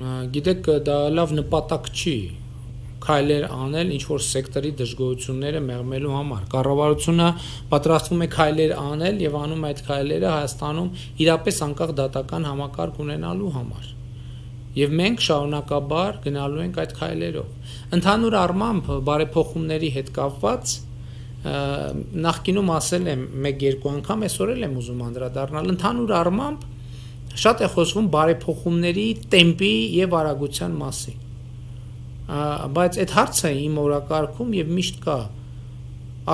Գիտեք, դա լավ նպատակ չի քայլեր անել ինչ որ սեկտորի դժգոհությունները մեղմելու համար։ Կառավարությունը պատրաստվում է քայլեր անել եւ անում այդ քայլերը Հայաստանում իրապես անկախ դատական համակարգ ունենալու համար։ Եվ մենք շարունակաբար գնալու ենք այդ քայլերով։ Ընդհանուր առմամբ բարեփոխումների հետ կապված նախկինում ասել եմ 1-2 անգամ, այսօր էլ եմ ուզում անդրադառնալ։ Ընդհանուր առմամբ շատ է խոսվում բարեփոխումների տեմպի եւ արագության մասին։ Բայց այդ հարցը իմ օրակարգում եւ միշտ կա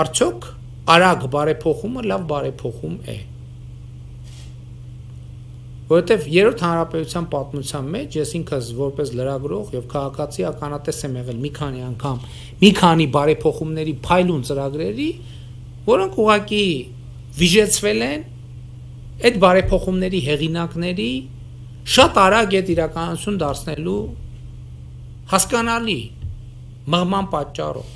արդյոք արագ բարեփոխումը լավ բարեփոխում է, որովհետեւ երրորդ հանրապետության պատմության մեջ ես ինքս որպես լրագրող եւ քաղաքացի ականատես եմ եղել մի քանի անգամ մի քանի բարեփոխումների փայլուն ծրագրերի, որոնք ուղղակի վիժեցվել են այդ բարեփոխումների հեղինակների շատ արագ այդ իրականություն դարձնելու հասկանալի մղման պատճառով։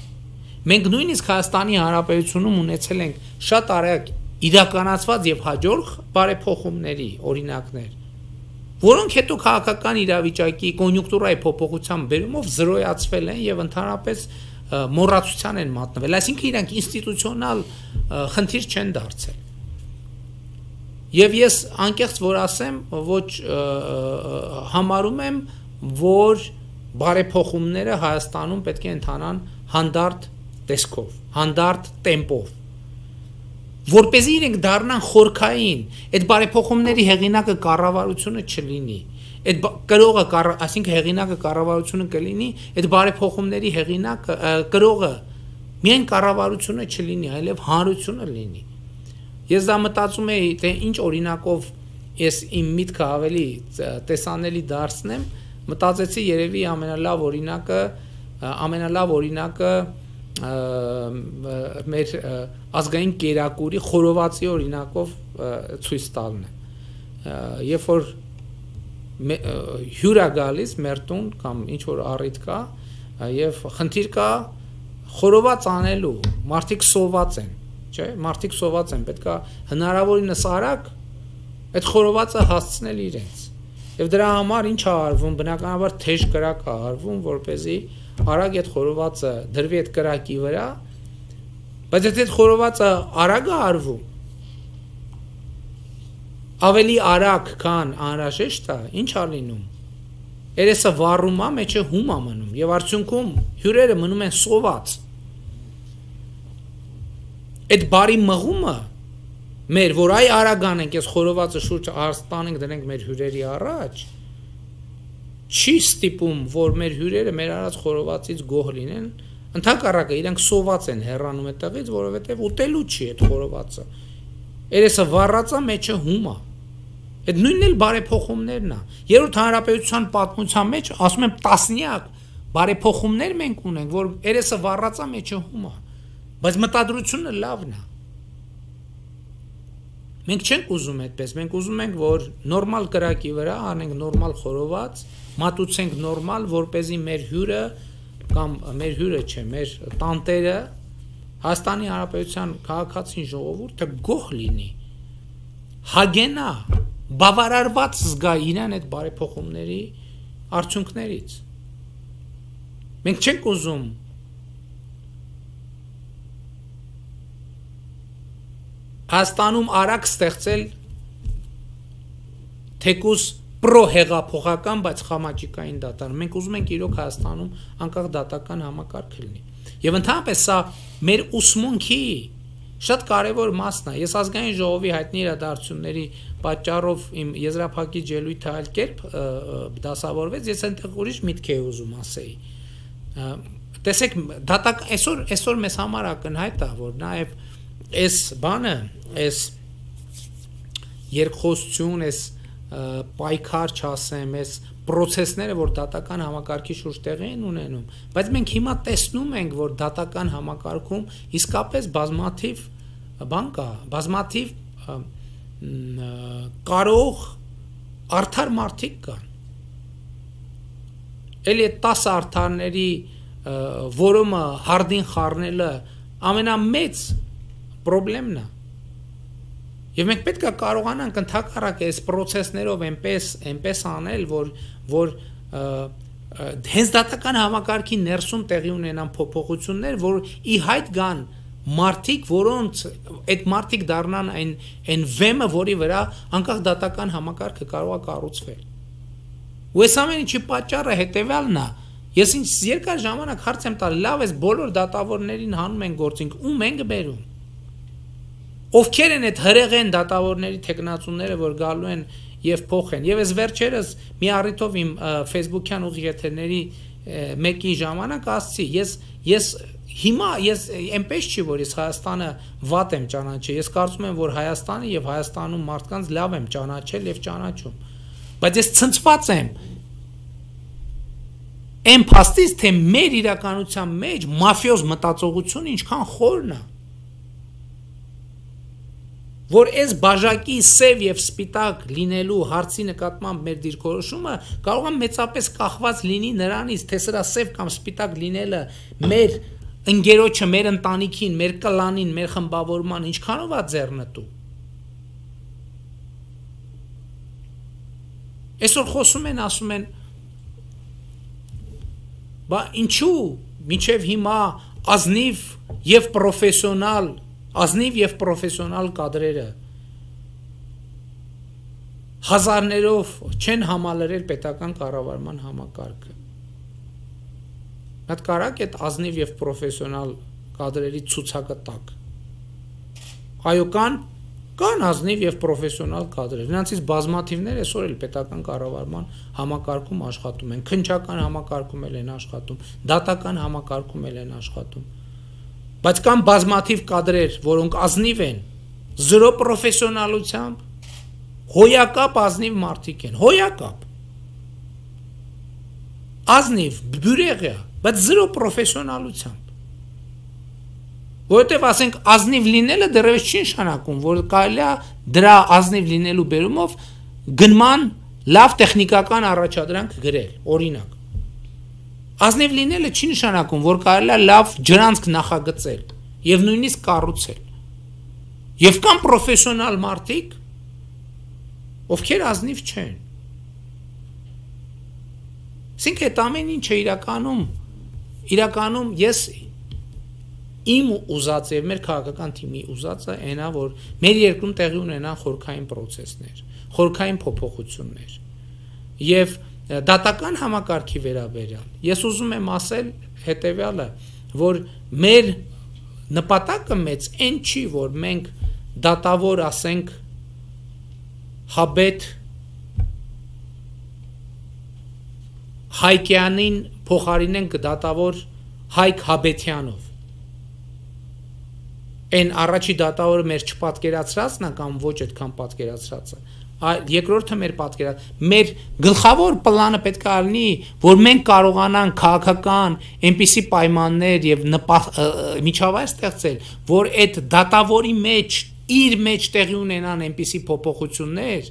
Մենք նույնիսկ Հայաստանի Հանրապետությունում ունեցել ենք շատ արագ իրականացված եւ հաջող բարեփոխումների օրինակներ, որոնք հետո քաղաքական իրավիճակի կոնյունկտուրայի փոփոխության բերումով զրոյացվել են եւ ընդհանրապես մոռացության են մատնվել, այսինքն իրանք ինստիտուցիոնալ խնդիր չեն դարձել։ Եվ ես անկեղծ որ ասեմ, ոչ համարում եմ, որ բարեփոխումները Հայաստանում պետք է ընթանան հանդարտ տեսքով, հանդարտ տեմպով, որպեսզի իրենք դառնան խորքային, այդ բարեփոխումների հեղինակը կառավարությունը չլինի, այդ կրողը, այսինքն հեղինակը կառավարությունը կլինի, այդ բարեփոխումների հեղինակը կրողը միայն կառավարությունը չլինի, այլև հանրությունը լինի։ Ես դա մտածում եի, թե ինչ օրինակով ես իմ միտքը ավելի տեսանելի դարձնեմ, մտածեցի երևի ամենալավ օրինակը մեր ազգային կերակուրի խորովածի օրինակով ցույց տալն է։ Երբ որ հյուր է գալիս մեր տուն կամ ինչ որ առիթ կա եւ խնդիր կա խորոված անելու, մարդիկ սոված են, չէ՞, մարդիկ սոված են, պետք է հնարավորինս արագ այդ խորովածը հասցնել իրենց։ Եվ դրա համար ինչ է արվում, բնականաբար թեժ կրակ է արվում, որպեսզի արագ այդ խորովածը դրվի այդ կրակի վրա, բայց այդ խորովածը արագ է արվում, ավելի արագ քան անհրաժեշտ է, ինչ է լինում։ Երեսը վառում է, մեջը հում է մնում, եւ արդյունքում հյուրերը մնում են սոված։ Այդ բարի մղումը մեր, որ այ արագ անենք, այս խորովածը շուրջ արստանենք դնենք մեր հյուրերի առաջ, չի ստիպում, որ մեր հյուրերը մեր արած խորովածից գոհ լինեն, ընդհակառակը իրենք սոված են հեռանում այդտեղից, որովհետև ուտելու չի այդ խորովածը։ Երեսը վառածա, մեջը հում է։ Այդ նույնն էլ բարեփոխումներն է։ Երրորդ հանրապետության պատմության մեջ ասում եմ տասնյակ բարեփոխումներ մենք ունենք, որ երեսը վառածա, մեջը հում է։ Բայց մտադրությունը լավն է։ Մենք չենք ուզում այդպես, մենք ուզում ենք, որ նորմալ կրակի վրա անենք նորմալ խորոված, մատուցենք նորմալ, որպեսզի մեր հյուրը կամ մեր հյուրը չէ, մեր տանտերը Հայաստանի Հանրապետության քաղաքացին ժողովուրդը գոհ լինի, հագենա, բավարարված զգա իրան այդ բարեփոխումների արդյունքներից։ Մենք չենք ուզում Հայաստանում արագ ստեղծել թեկուզ պրոհեղափոխական, բայց խամաճիկային դատարան։ Մենք ուզում ենք իրոք Հայաստանում անկախ դատական համակարգ լինի։ Եվ ընդհանրապես սա մեր ուսմունքի շատ կարևոր մասն է։ Ես ազգային ժողովի հայտնի իրադարձությունների պատճառով իմ եզրափակիչ ելույթը այլ կերպ դասավորվեց, ես այնտեղ ուրիշ միտք էի ուզում ասեի։ Տեսեք, այսօր մեզ համար ակնհայտ է, որ նաև այս բանը, այս երկխոսություն, այս պայքար չասեմ, այս պրոցեսները, որ դատական համակարգի շուրջ տեղի են ունենում, բայց մենք հիմա տեսնում ենք, որ դատական համակարգում իսկապես բազմաթիվ բան կա, բազմաթիվ կարող արդար մարդիկ կան։ Էլի այդ 10 արդարների որումը հարդին խառնելը ամենամեծ պրոբլեմն է։ Եվ մենք պետք է կարողանանք ընդհակառակը այս պրոցեսներով այնպես անել, որ հենց դատական համակարգի ներսում տեղի ունենան փոփոխություններ, որ ի հայտ գան մարդիկ, որոնց այդ մարդիկ դառնան այն վեմը, որի վրա անկախ դատական համակարգը կարող է կառուցվել։ Ու այս ամեն ինչի պատճառը հետևյալն է։ Ես ինչ երկար ժամանակ հարց եմ տալ, լավ էս բոլոր դատավորներին հանում են գործինք, ում են գբերում։ Ովքեր են այդ հրեղեն դատավորների տեխնացուները, որ գալու են եւ փոխեն։ Եվ այս վերջերս մի առիթով իմ Facebook-յան ուղիղ եթերների մեկի ժամանակ ասացի, ես հիմա այնպես չի, որ ես Հայաստանը վատ եմ ճանաչել, ես կարծում եմ, որ Հայաստանը եւ Հայաստանում մարդկանց լավ եմ ճանաչել եւ ճանաչում, բայց ես ցնցված եմ այն փաստից, թե մեր իրականության մեջ մաֆիոզ մտածողությունը ինչքան խորն է, որ այս բաժակի սև եւ սպիտակ լինելու հարցի նկատմամբ մեր դիրքորոշումը կարող է մեծապես կախված լինի նրանից, թե սրա սև կամ սպիտակ լինելը մեր ընկերոջը, մեր ընտանիքին, մեր կլանին, մեր խմբավորման ինչքանով է ձեռնտու։ Այսօր խոսում են, ասում են, բա ինչու մինչև հիմա ազնիվ եւ պրոֆեսիոնալ կադրերը հազարներով չեն համալրել պետական կառավարման համակարգը։ Այդ կարակ այդ ազնիվ եւ պրոֆեսիոնալ կադրերի ցուցակը տակ։ Այո, կան ազնիվ եւ պրոֆեսիոնալ կադրեր։ Նրանցից բազմաթիվներ այսօր էլ պետական կառավարման համակարգում աշխատում են, քննչական համակարգում են աշխատում, դատական համակարգում են աշխատում։ Բայց կան բազմաթիվ կադրեր, որոնք ազնիվ են, զրո պրոֆեսիոնալությամբ, հոյակապ ազնիվ մարդիկ են, հոյակապ, ազնիվ, բյուրեղյա, բայց զրո պրոֆեսիոնալությամբ, որովհետև ասենք ազնիվ լինելը դեռևս չի նշանակում, որ կարելի է դրա ազնիվ լինելու բերումով գնման լավ տեխնիկական առաջադրանք գրել, օրինակ։ Ազնիվ լինելը չի նշանակում, որ կարելի է լավ ջրանցք նախագծել եւ նույնիսկ կառուցել։ Եվ կան պրոֆեսիոնալ մարդիկ, ովքեր ազնիվ չեն։ Այսինքն այդ ամեն ինչը իրականում ես իմ ուզածը եւ մեր քաղաքական թիմի ուզածը այնա, որ մեր երկրում տեղի ունենան խորքային process-ներ, խորքային փոփոխություններ եւ դատական համակարգի վերաբերյալ ես ուզում եմ ասել հետեւյալը, որ մեր նպատակը մեծ այն չի, որ մենք դատավոր ասենք Հաբետ Հայկյանին փոխարինենք դատավոր Հայկ Հաբետյանով։ Այն առաջի դատավորը մեր չպատկերացրածն է կամ ոչ այդքան պատկերացրածը։ Երկրորդը մեր գլխավոր պլանը պետք է լինի, որ մենք կարողանանք քաղաքական այնպիսի պայմաններ եւ միջավայր ստեղծել, որ այդ դատավորի մեջ իր մեջ տեղի ունենան այնպիսի փոփոխություններ,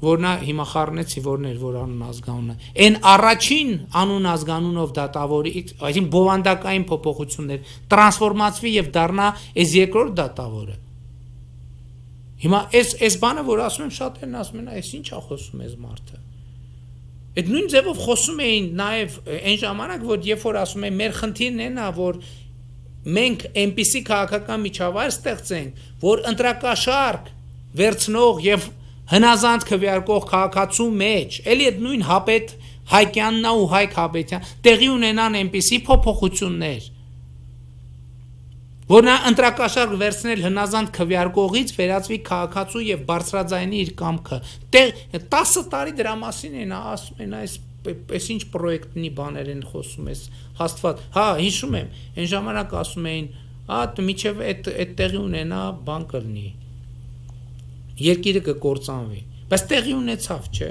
որ նա հիմա խառնեցի որներ, որ անուն ազգանունը, այն առաջին անուն ազգանունով դատավորի, այսինքն բովանդակային փոփոխություններ, տրանսֆորմացվի եւ դառնա այս երկրորդ դատավորը։ Հիմա այս բանը, որ ասում եմ, շատերն ասում են, այս ի՞նչ է խոսում այս մարդը։ Այդ նույն ձևով խոսում էին նաև այն ժամանակ, որ երբ որ ասում են, մեր խնդիրն է նա, որ մենք այնպիսի քաղաքական միջավայր ստեղծենք, որ ընտրակաշարք վերցնող եւ հնազանդ քվեարկող քաղաքացու մեջ, էլի այդ նույն Հապետ Հայկյանն ու Հայկ Հաբետյան տեղի ունենան այնպիսի փոփոխություններ, որ նա ընտրակաշարք վերցնել հնազանդ քվեարկողից վերածվի քաղաքացու եւ բարձրաձայնի իր կամքը։ 10 տարի դրա մասին են ասում են, այս ինչ պրոյեկտնի բաներ են խոսում, այս հաստատ։ Հա, հիշում եմ, այն ժամանակ ասում էին, միջև այդ տեղի ունենա բան կլինի։ Երկիրը կկործանվի, բայց տեղի ունեցավ, չէ։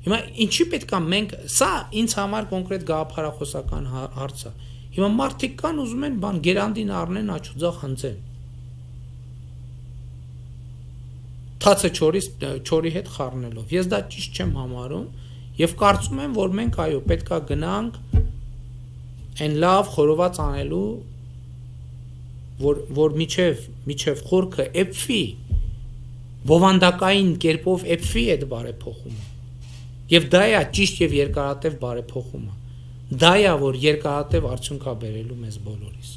Հիմա ինչի պետք է մենք, սա ինձ համար կոնկրետ գաղափարախոսական հարց է։ Հիմա մարդիկ կան ուզում են բան գերանդին առնեն աչուձախ հնձեն։ Թացը չորի հետ խառնելով։ Ես դա ճիշտ չեմ համարում եւ կարծում եմ, որ մենք այո պետք է գնանք այն լավ խորոված անելու, որ միջև խորքը էփվի, բովանդակային կերպով էփվի այդ բարեփոխումը։ Եվ դա է ճիշտ եւ երկարատև բարեփոխումը։ Դա է որ երկարատև արդյունք է բերելու մեզ բոլորիս։